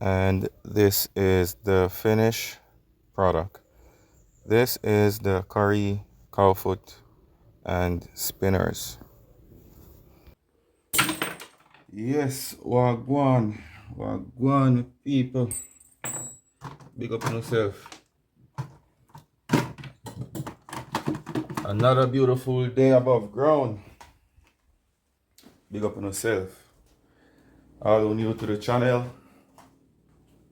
And this is the finished product. This is the curry cow foot and spinners. Yes, wagwan people. Big up on yourself. Another beautiful day above ground. Big up on yourself. All who new to the channel,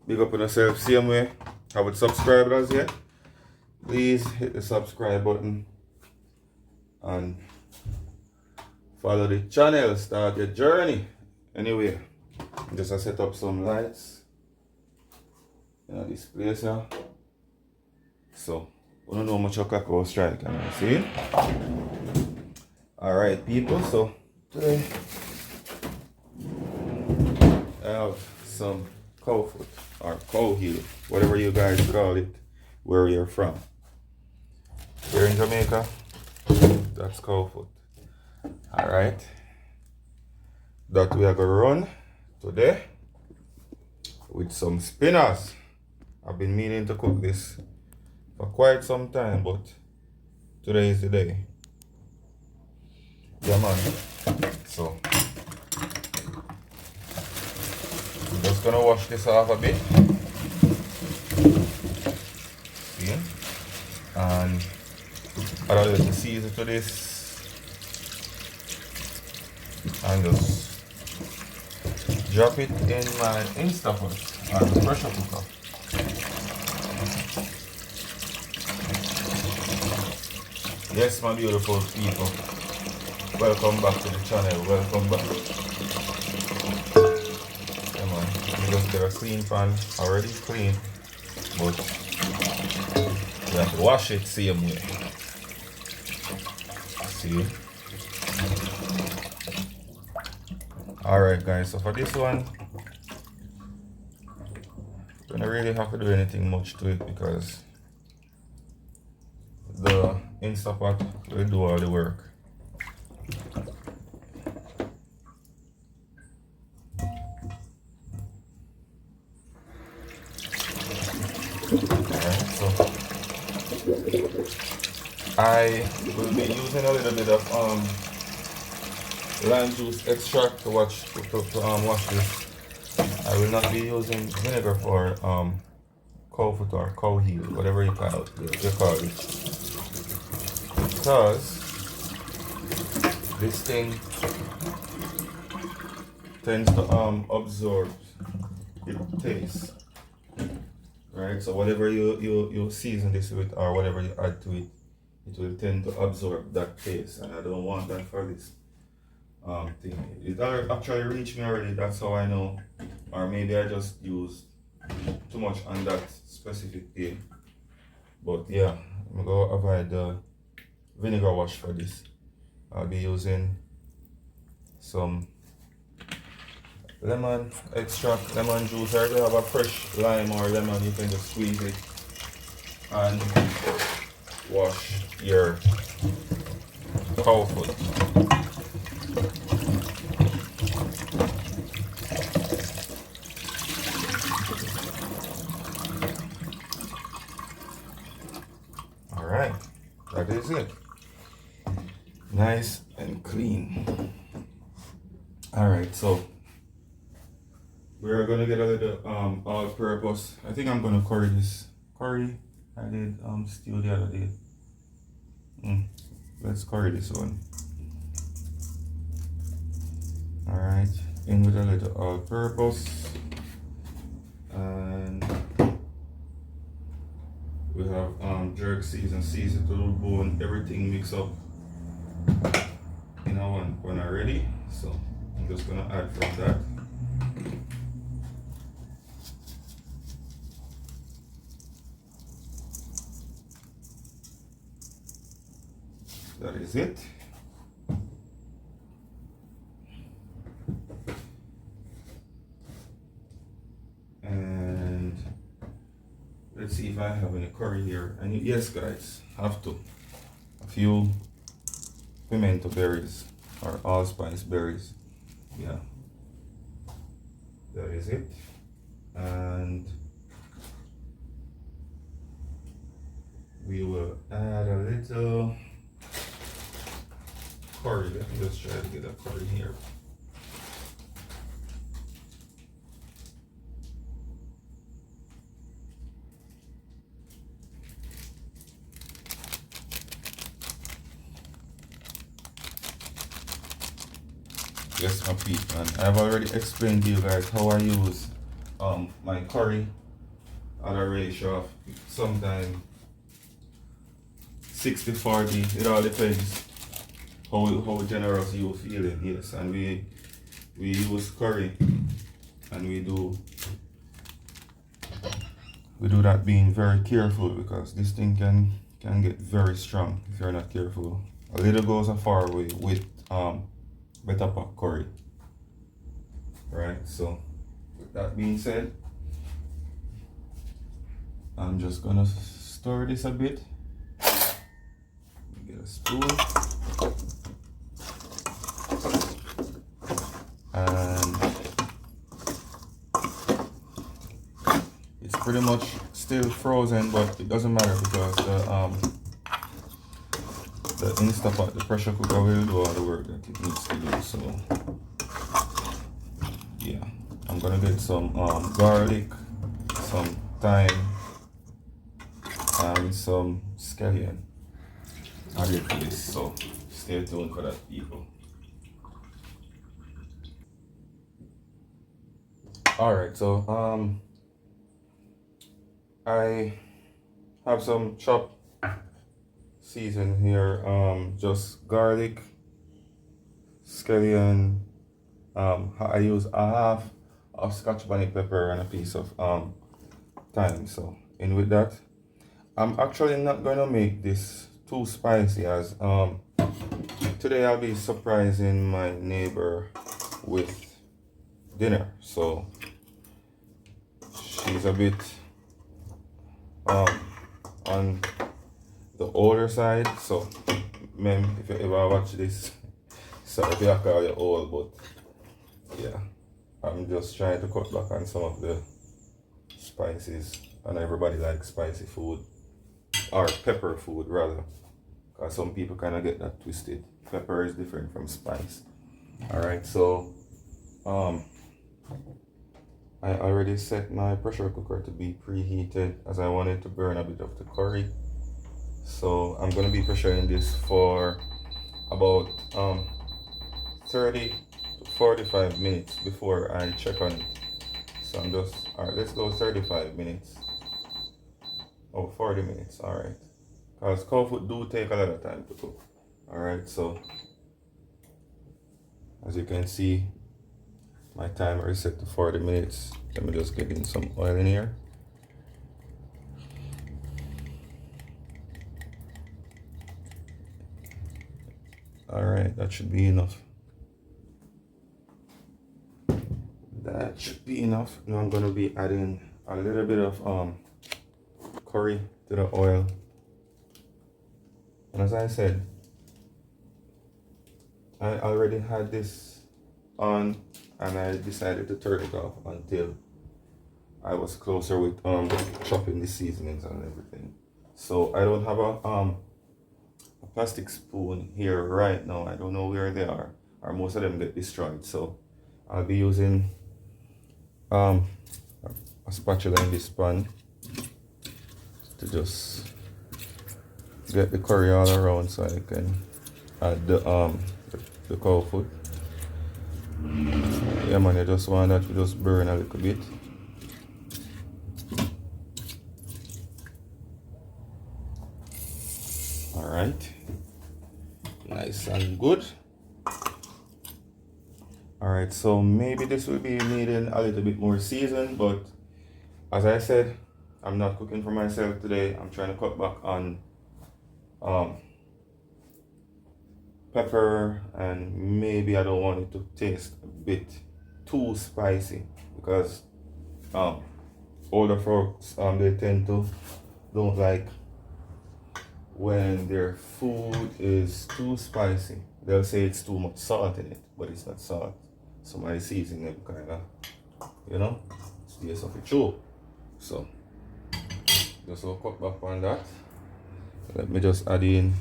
big up on yourself same way. Haven't subscribed as yet? Please hit the subscribe button and follow the channel. Start your journey. Anyway, just to set up some lights in this place now. So, I don't know how much a cacao strike, can you see? Alright people, so today I have some cow foot or cow heel, whatever you guys call it, where you're from. Here in Jamaica, that's cow foot. Alright, that we are gonna run today with some spinners. I've been meaning to cook this for quite some time, but today is the day. Yeah man, so I'm just gonna wash this off a bit. See? And add a little season to this and just drop it in my Instapot or pressure cooker. Yes, my beautiful people, welcome back to the channel. Welcome back. Come on, you just get a clean pan, already clean, but you have to wash it same way. See? Alright guys, so for this one, we don't really have to do anything much to it because the Instapot will do all the work. Alright, so I will be using a little bit of lime juice extract to wash this. I will not be using vinegar for cow foot or cow heel, whatever you call it, because this thing tends to absorb the taste, right? So whatever you season this with or whatever you add to it, it will tend to absorb that taste, and I don't want that for this thing. It actually reached me already, that's how I know, or maybe I just used too much on that specific day. But yeah, I'm gonna avoid the vinegar wash for this. I'll be using some lemon extract, lemon juice, or if you have a fresh lime or lemon, you can just squeeze it and wash your cow foot. Alright, that is it. Nice and clean. Alright, so we're gonna get a little all-purpose. I think I'm gonna curry this. Curry, I did stew the other day. Let's curry this one. Alright, in with a little all-purpose. And we have jerk season to the bone, everything mixed up in a one when I'm ready. So I'm just gonna add from that. That is it. And let's see if I have any curry here. And yes guys, have to. A few pimento berries or allspice berries. Yeah. That is it. and we will add a little curry. Let me just try to get a curry here. Yes, my people, and I've already explained to you guys how I use my curry at a ratio of sometimes 60-40. It all depends how generous you feeling. Yes, and we use curry, and we do that being very careful, because this thing can get very strong if you're not careful. A little goes a far way with better pot curry. Right, so with that being said, I'm just gonna stir this a bit. Get a spoon, and it's pretty much still frozen, but it doesn't matter because the Instapot, the pressure cooker, will do all the work that it needs to do. So yeah, I'm gonna get some garlic, some thyme, and some scallion added to this. So stay tuned for that, people. All right, so I have some chopped season here, just garlic, scallion. I use a half of Scotch bonnet pepper and a piece of thyme. So in with that, I'm actually not going to make this too spicy, as today I'll be surprising my neighbor with dinner. So she's a bit on the older side. So ma'am, if you ever watch this, sorry if I call you old, but yeah, I'm just trying to cut back on some of the spices, and everybody likes spicy food, or pepper food rather, because some people kind of get that twisted. Pepper is different from spice. All right, so I already set my pressure cooker to be preheated, as I wanted to burn a bit of the curry. So I'm gonna be pressuring this for about 30 to 45 minutes before I check on it. So I'm just, alright, let's go 35 minutes. Oh, 40 minutes, alright. Because cow food do take a lot of time to cook. Alright, so as you can see, my timer is set to 40 minutes. Let me just get in some oil in here. Alright, that should be enough. That should be enough. Now I'm going to be adding a little bit of curry to the oil. And as I said, I already had this on, and I decided to turn it off until I was closer with chopping the seasonings and everything. So I don't have a plastic spoon here right now. I don't know where they are, or most of them get destroyed. So I'll be using a spatula in this pan to just get the curry all around, so I can add the cow food. Yeah man, you just want that to just burn a little bit. Alright, nice and good. Alright, so maybe this will be needing a little bit more season, but as I said, I'm not cooking for myself today. I'm trying to cut back on pepper, and maybe I don't want it to taste a bit too spicy, because older folks, they tend to don't like when their food is too spicy. They'll say it's too much salt in it, but it's not salt. So my seasoning kind of, you know. taste of it too. So just will cut back on that. Let me just add in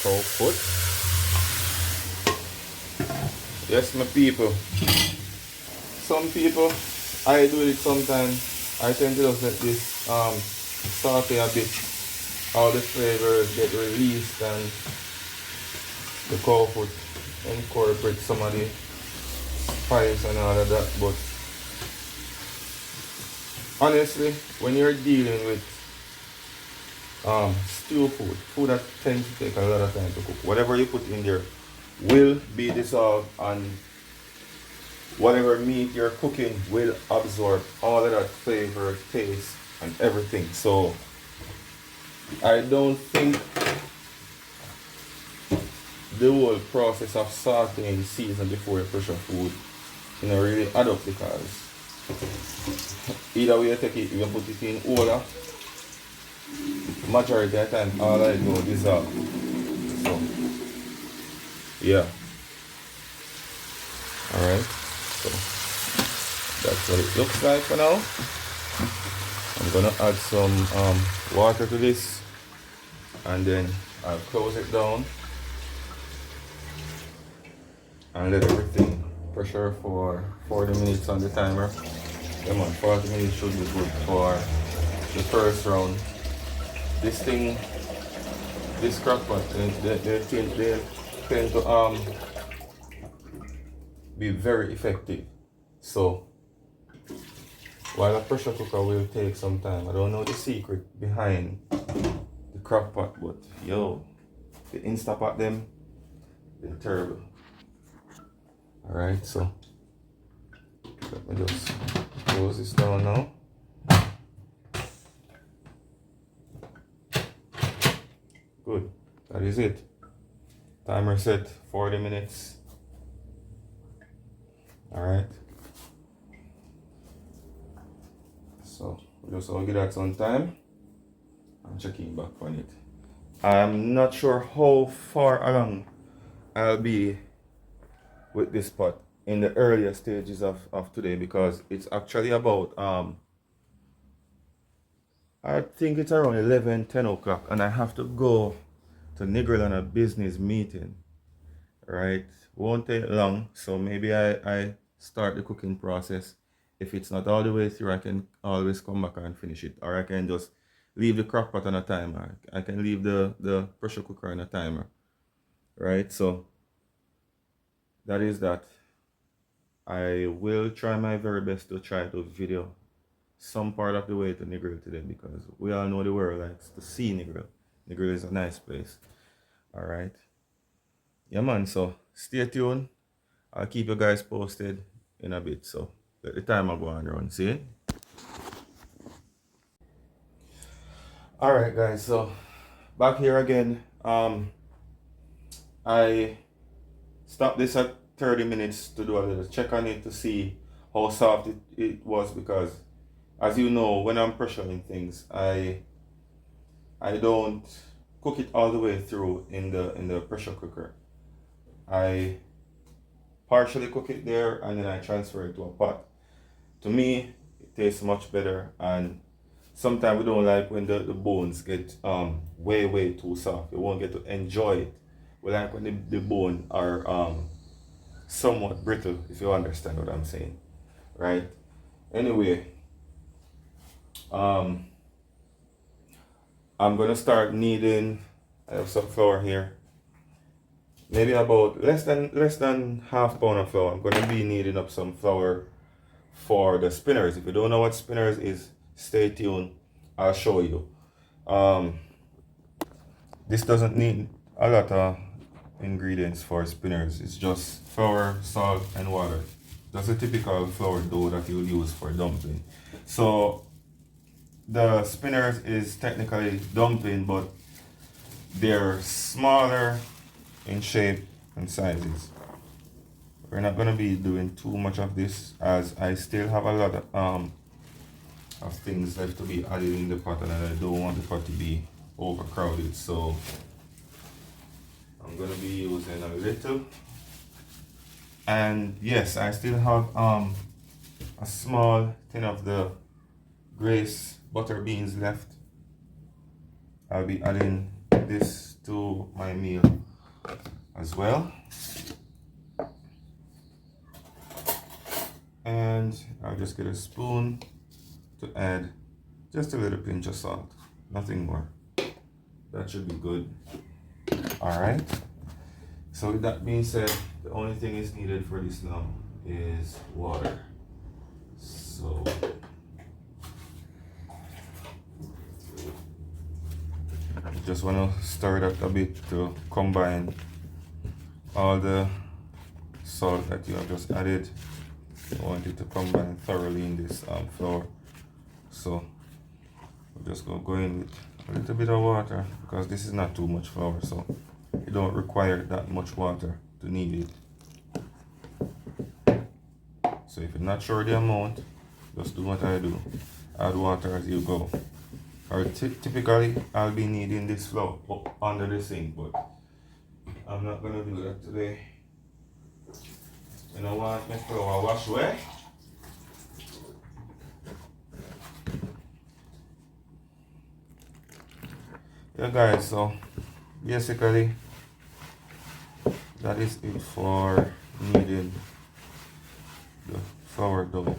cow foot. Yes, my people. Some people, I do it sometimes. I tend to just let this saute a bit. All the flavors get released and the cow foot incorporate some of the spice and all of that. But honestly, when you're dealing with stew food that tends to take a lot of time to cook, whatever you put in there will be dissolved, and whatever meat you're cooking will absorb all of that flavor, taste, and everything. So I don't think the whole process of sauteing season before you pressure food, you know, really add up, because either way you take it, you can put it in order. Majority of the time, all I do is dissolve. So, yeah. Alright. So, that's what it looks like for now. I'm gonna add some water to this, and then I'll close it down and let everything pressure for 40 minutes on the timer. Come on, 40 minutes should be good for the first round. This thing, this crock pot, they tend to be very effective. So while a pressure cooker will take some time, I don't know the secret behind the crock pot, but yo, the Instapot them, they're terrible. Alright, so let me just close this down now. Good, that is it. Timer set 40 minutes. Alright. So just I'll get that some time. I'm checking back on it. I'm not sure how far along I'll be with this pot in the earlier stages of today, because it's actually about I think it's around 10 o'clock, and I have to go to Negril on a business meeting. Right, won't take long, so maybe I start the cooking process. If it's not all the way through, I can always come back and finish it, or I can just leave the crock pot on a timer. I can leave the pressure cooker on a timer. Right, so that is that. I will try my very best to try to video some part of the way to Negril today, because we all know the world likes to see Negril. Negril is a nice place. Alright. Yeah man, so stay tuned. I'll keep you guys posted in a bit. So let the timer go on run, see? Alright guys, so back here again. I stopped this at 30 minutes to do a little check on it to see how soft it was, because as you know, when I'm pressuring things, I don't cook it all the way through in the pressure cooker. I partially cook it there and then I transfer it to a pot. To me, it tastes much better, and sometimes we don't like when the bones get way too soft. You won't get to enjoy it. We like when the bone are somewhat brittle, if you understand what I'm saying, right? Anyway, I'm gonna start kneading. I have some flour here, maybe about less than half pound of flour. I'm gonna be kneading up some flour for the spinners. If you don't know what spinners is, stay tuned, I'll show you. This doesn't need a lot of ingredients for spinners. It's just flour, salt, and water. That's a typical flour dough that you'll use for dumpling. So the spinners is technically dumpling, but they're smaller in shape and sizes. We're not gonna be doing too much of this, as I still have a lot of things left to be added in the pot, and I don't want the pot to be overcrowded. So I'm gonna be using a little And yes, I still have a small tin of the Grace butter beans left. I'll be adding this to my meal as well. And I'll just get a spoon to add just a little pinch of salt, nothing more. That should be good. All right. So with that being said, the only thing is needed for this now is water. So you just want to stir it up a bit to combine all the salt that you have just added. You want it to combine thoroughly in this flour. So we'll just go in with a little bit of water because this is not too much flour, so you don't require that much water to knead it. So if you're not sure the amount, just do what I do. Add water as you go. Or typically, I'll be kneading this flour up under the sink, but I'm not gonna do that today. You know what? My flour wash away. Yeah, guys. So basically, that is it for kneading the flour dough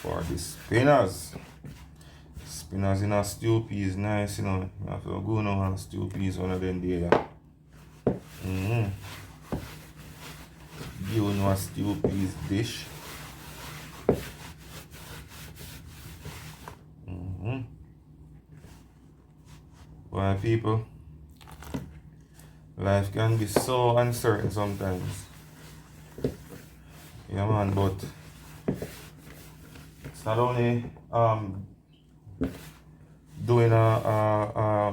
for the spinners. Spinners in a stew peas, nice, you know. You have to go now and stew peas one of them there. You know a stew peas dish. Why people? Life can be so uncertain sometimes. Yeah man, but it's not only doing a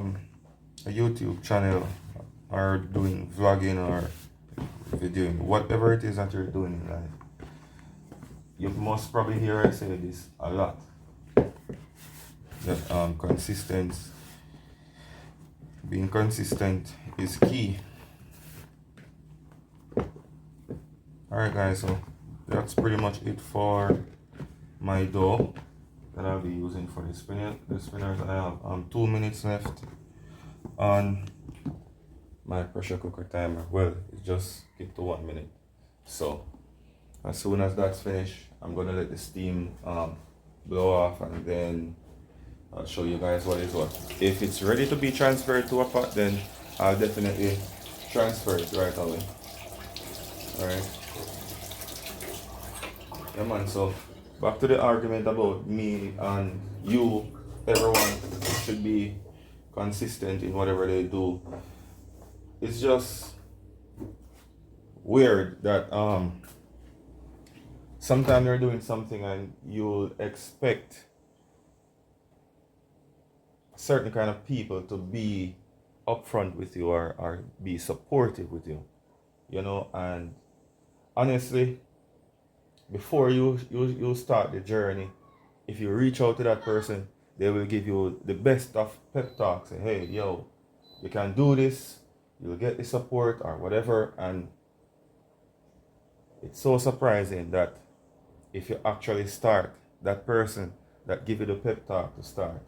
YouTube channel or doing vlogging or videoing, whatever it is that you're doing in life. You must probably hear I say this a lot. That being consistent is key. Alright guys, so that's pretty much it for my dough that I'll be using for the spinners. I have 2 minutes left on my pressure cooker timer. Well, it just get to 1 minute. So as soon as that's finished, I'm gonna let the steam blow off, and then I'll show you guys what is what. If it's ready to be transferred to a pot, then I'll definitely transfer it right away. Alright. Yeah man, so back to the argument about me and you, everyone should be consistent in whatever they do. It's just weird that sometimes you're doing something and you'll expect certain kind of people to be upfront with you or be supportive with you, you know. And honestly, before you start the journey, if you reach out to that person, they will give you the best of pep talks. Say, hey, yo, you can do this, you'll get the support or whatever. And it's so surprising that if you actually start, that person that give you the pep talk to start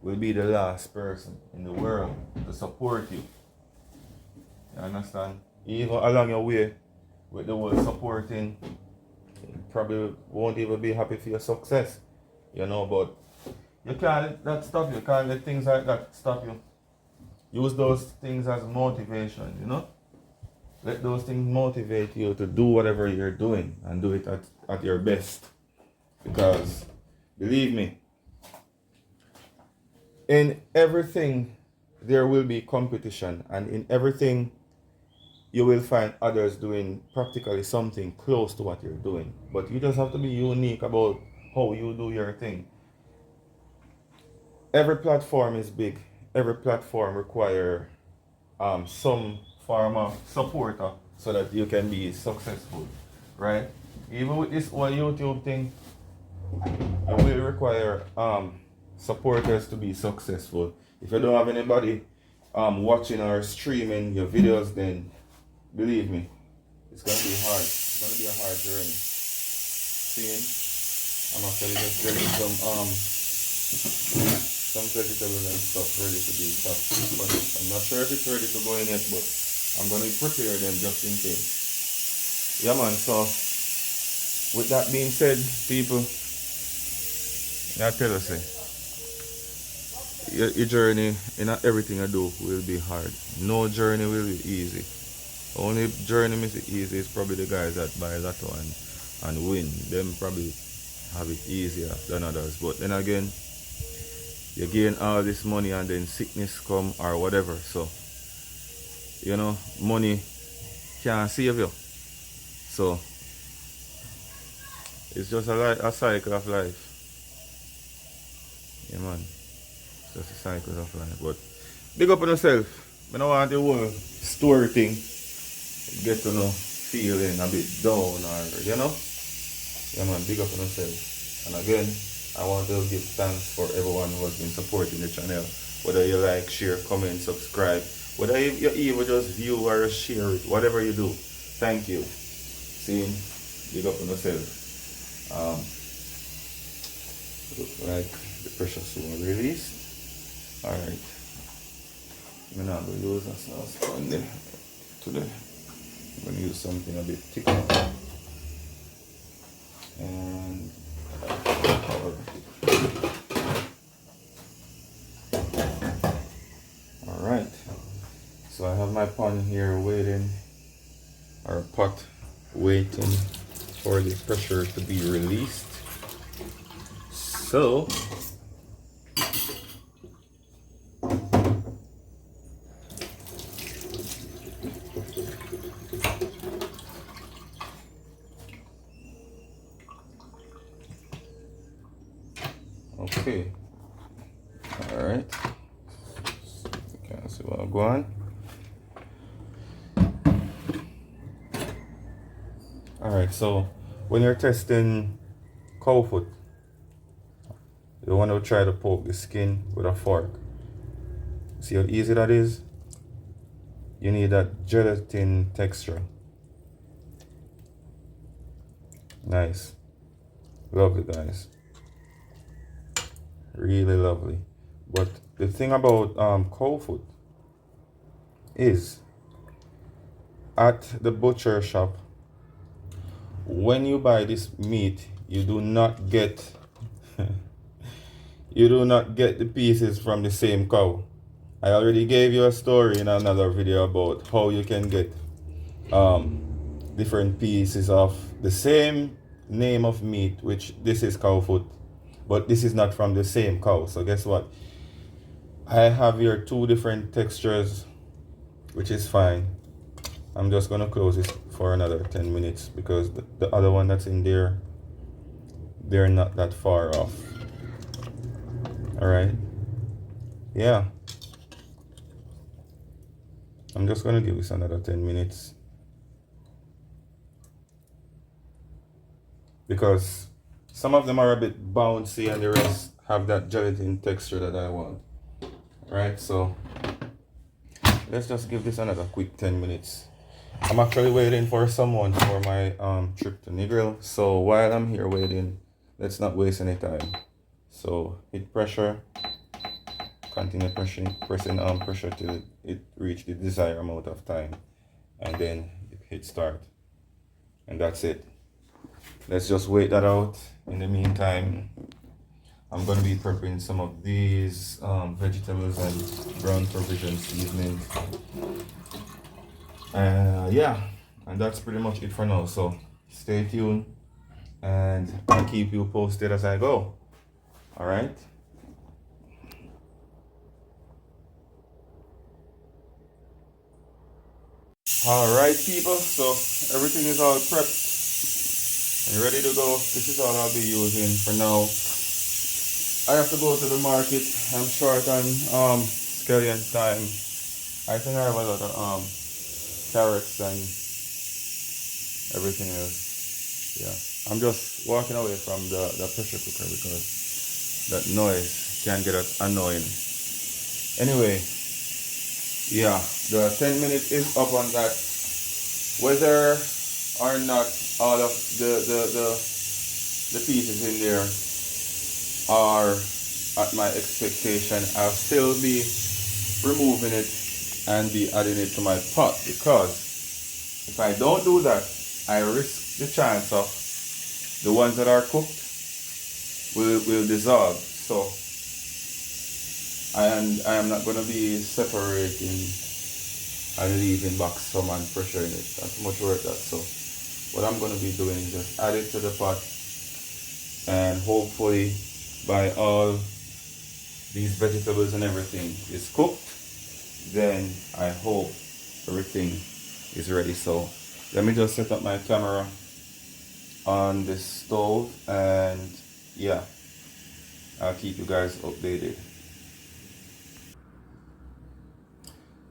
will be the last person in the world to support you. You understand? Even along your way with the word supporting, probably won't even be happy for your success, you know. But you can't let that stop you. You can't let things like that stop you. Use those things as motivation, you know. Let those things motivate you to do whatever you're doing and do it at your best. Because believe me, in everything there will be competition, and in everything you will find others doing practically something close to what you're doing. But you just have to be unique about how you do your thing. Every platform is big. Every platform requires some form of supporter so that you can be successful, right? Even with this whole YouTube thing, you will require supporters to be successful. If you don't have anybody watching or streaming your videos, then believe me, it's gonna be hard. It's gonna be a hard journey. Seeing, I'm actually just getting some vegetables and stuff ready to be chopped. But I'm not sure if it's ready to go in yet, but I'm gonna prepare them just in case. Yeah man, so with that being said, people, I tell you say, your journey in everything I do will be hard. No journey will be easy. Only journey makes it easy is probably the guys that buy lotto and win. Them probably have it easier than others. But then again, you gain all this money and then sickness come or whatever. So, you know, money can't save you. So, it's just a cycle of life. Yeah, man. It's just a cycle of life. But big up on yourself. I don't want the whole story thing get to know feeling a bit down or, you know. Yeah, man. Big up on yourself. And again, I want to give thanks for everyone who has been supporting the channel. Whether you like, share, comment, subscribe. Whether you even just view or share it. Whatever you do. Thank you. See, big up on yourself. Look like the pressure soon released. Alright. I'm not going to use a sauce pan today. I'm going to use something a bit thicker. And alright. So I have my pan here waiting, or pot waiting for the pressure to be released. So okay. Alright. Can't see what I'm going. Alright, so when you're testing cow foot, you want to try to poke the skin with a fork. See how easy that is? You need that gelatin texture. Nice. Lovely, guys. Really lovely. But the thing about cow foot is, at the butcher shop, when you buy this meat, you do not get the pieces from the same cow. I already gave you a story in another video about how you can get different pieces of the same name of meat, which this is cow foot, but this is not from the same cow. So guess what? I have here two different textures, which is fine. I'm just gonna close this for another 10 minutes because the other one that's in there, they're not that far off. Alright. Yeah. I'm just gonna give this another 10 minutes. Because some of them are a bit bouncy and the rest have that gelatin texture that I want. Right, so let's just give this another quick 10 minutes. I'm actually waiting for someone for my trip to Negril. So while I'm here waiting, let's not waste any time. So hit pressure, continue pressing pressure till it reach the desired amount of time, and then hit start, and that's it. Let's just wait that out. In the meantime, I'm going to be prepping some of these vegetables and brown provision seasonings. Yeah, and that's pretty much it for now. So stay tuned and I'll keep you posted as I go. All right. All right, people. So everything is all prepped and ready to go. This is all I'll be using for now. I have to go to the market. I'm short on scallion time. I think I have a lot of carrots and everything else. Yeah, I'm just walking away from the pressure cooker because that noise can get annoying. Anyway, yeah, the 10 minutes is up on that. Whether or not all of the pieces in there are at my expectation, I'll still be removing it and be adding it to my pot, because if I don't do that, I risk the chance of the ones that are cooked will dissolve. So I am not going to be separating and leaving back some and pressuring it. That's much work that. So what I'm going to be doing is just add it to the pot, and hopefully by all these vegetables and everything is cooked, then I hope everything is ready. So let me just set up my camera on the stove, and yeah, I'll keep you guys updated.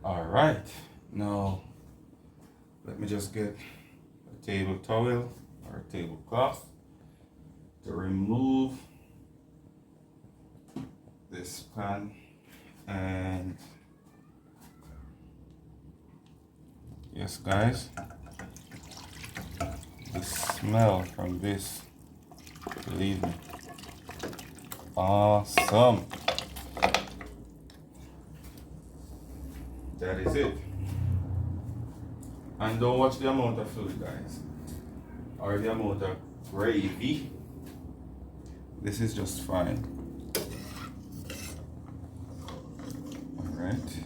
All right, now let me just get a table towel or a tablecloth to remove this pan. And yes guys, the smell from this, believe me, awesome. That is it. And don't watch the amount of food, guys, or the amount of gravy. This is just fine. Alright,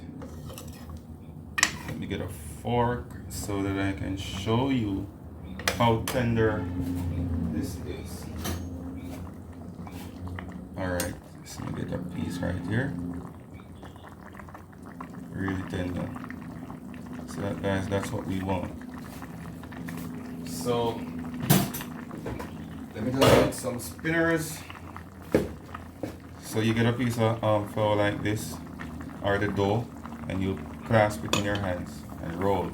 let me get a fork so that I can show you how tender this is. Alright, so let me get a piece right here. Really tender. So that, guys, that's what we want. So let me just get some spinners. So you get a piece of flour like this, or the dough, and you clasp it in your hands and roll.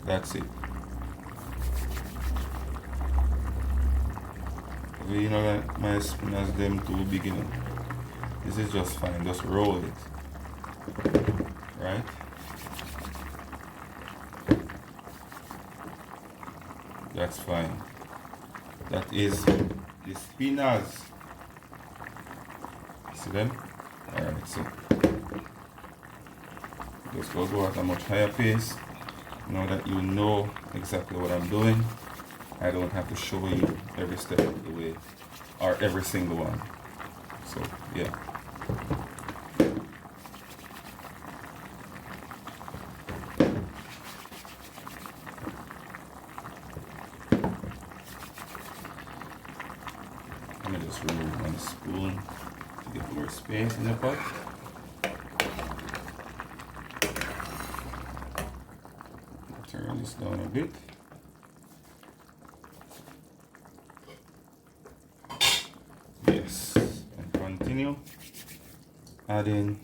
That's it. You know that my spinners them too big enough. This is just fine, just roll it. Right? That's fine. That is the spinners. See them? Alright, so just go at a much higher pace. Now that you know exactly what I'm doing, I don't have to show you every step of the way, or every single one. So yeah. Let me just remove one spoon to get more space in the pot. Turn this down a bit. Yes, and continue adding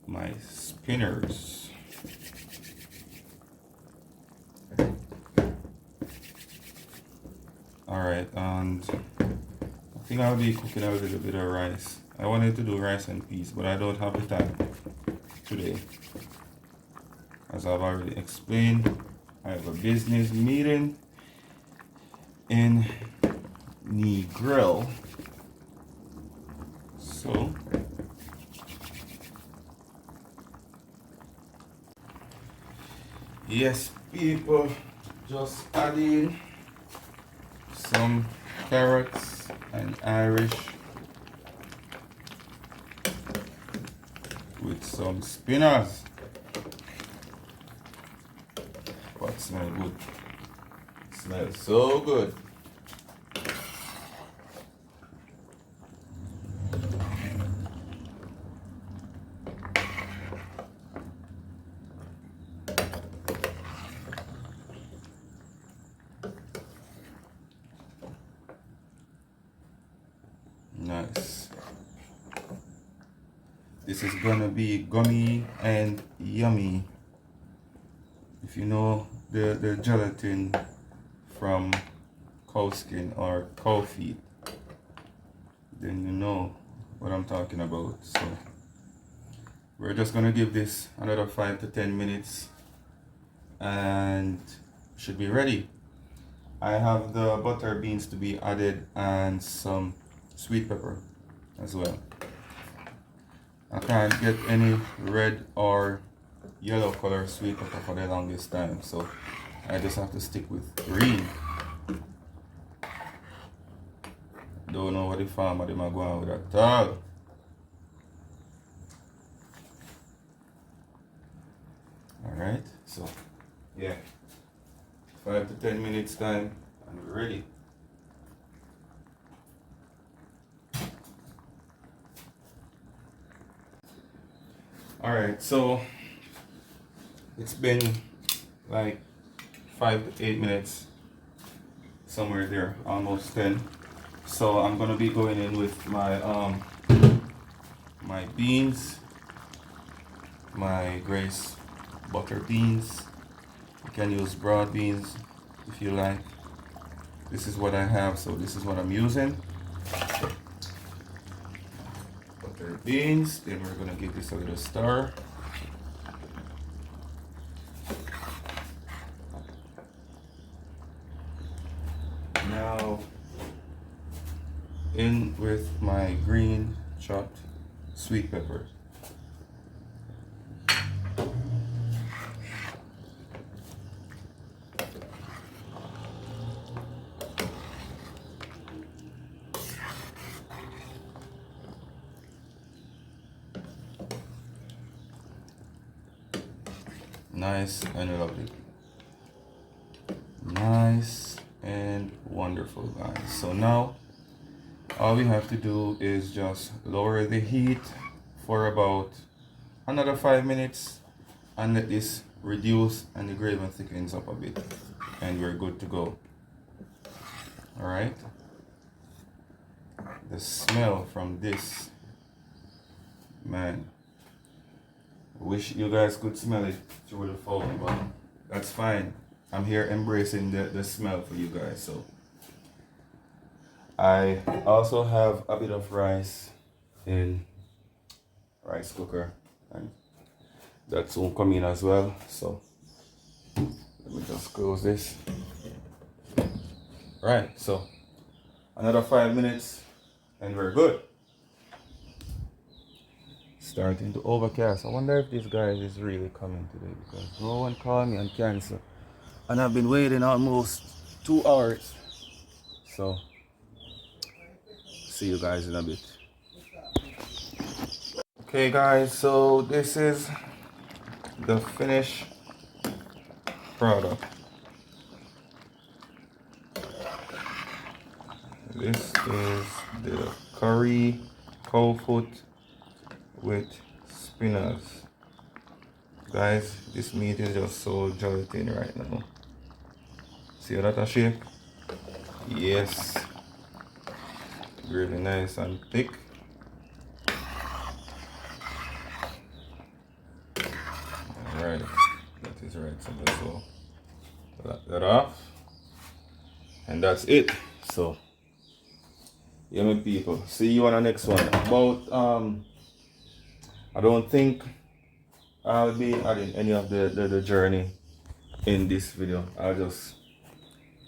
my spinners. Alright, and I think I'll be cooking a little bit of rice. I wanted to do rice and peas, but I don't have the time today. As I've already explained, I have a business meeting in Negril. So yes, people, just adding some carrots and Irish with some spinners. What smells good? Smells so good. Nice. This is gonna be gummy and yummy. If you know the gelatin from cow skin or cow feet, then you know what I'm talking about. So We're just gonna give this another 5 to 10 minutes and should be ready. I have the butter beans to be added and some sweet pepper as well. I can't get any red or yellow color sweet pepper for the longest time, so I just have to stick with green. Don't know what the farmer them are going with at all. Alright, so yeah, 5 to 10 minutes time and we're ready. Alright, so it's been like 5 to 8 minutes, somewhere there, almost 10. So I'm gonna be going in with my my beans, my Grace butter beans. You can use broad beans if you like. This is what I have, so this is what I'm using. Butter beans, then we're gonna give this a little stir. Now in with my green chopped sweet pepper. Nice and lovely. Nice and wonderful, guys. So now all we have to do is just lower the heat for about another 5 minutes and let this reduce and the gravy thickens up a bit and we're good to go. All right, the smell from this, man, wish you guys could smell it through the phone, but that's fine. I'm here embracing the smell for you guys. So I also have a bit of rice in rice cooker and that soon come in as well. So let me just close this. Right, so another 5 minutes and we're good. Starting to overcast. I wonder if this guy is really coming today because no one called me and cancel. And I've been waiting almost 2 hours. So see you guys in a bit. Okay guys, so this is the finished product. This is the curry cow foot with spinners. Guys, this meat is just so gelatin right now. See that a shape? Yes. Really nice and thick. Alright, that is right. So let's go lock that off. And that's it. So yeah, my people, see you on the next one. About I don't think I'll be adding any of the journey in this video. I'll just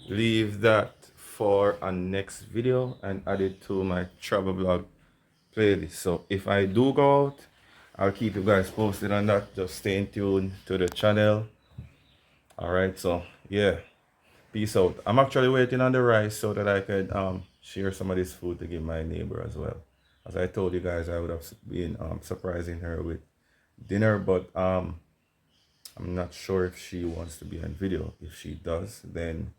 leave that for a next video and add it to my travel vlog playlist. So if I do go out, I'll keep you guys posted on that. Just stay tuned to the channel. Alright, so yeah, peace out. I'm actually waiting on the rice so that I could share some of this food to give my neighbor as well. As I told you guys, I would have been surprising her with dinner, but I'm not sure if she wants to be on video. If she does, then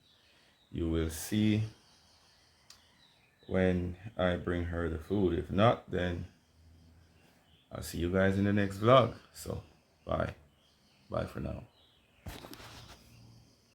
you will see when I bring her the food. If not, then I'll see you guys in the next vlog. So bye for now.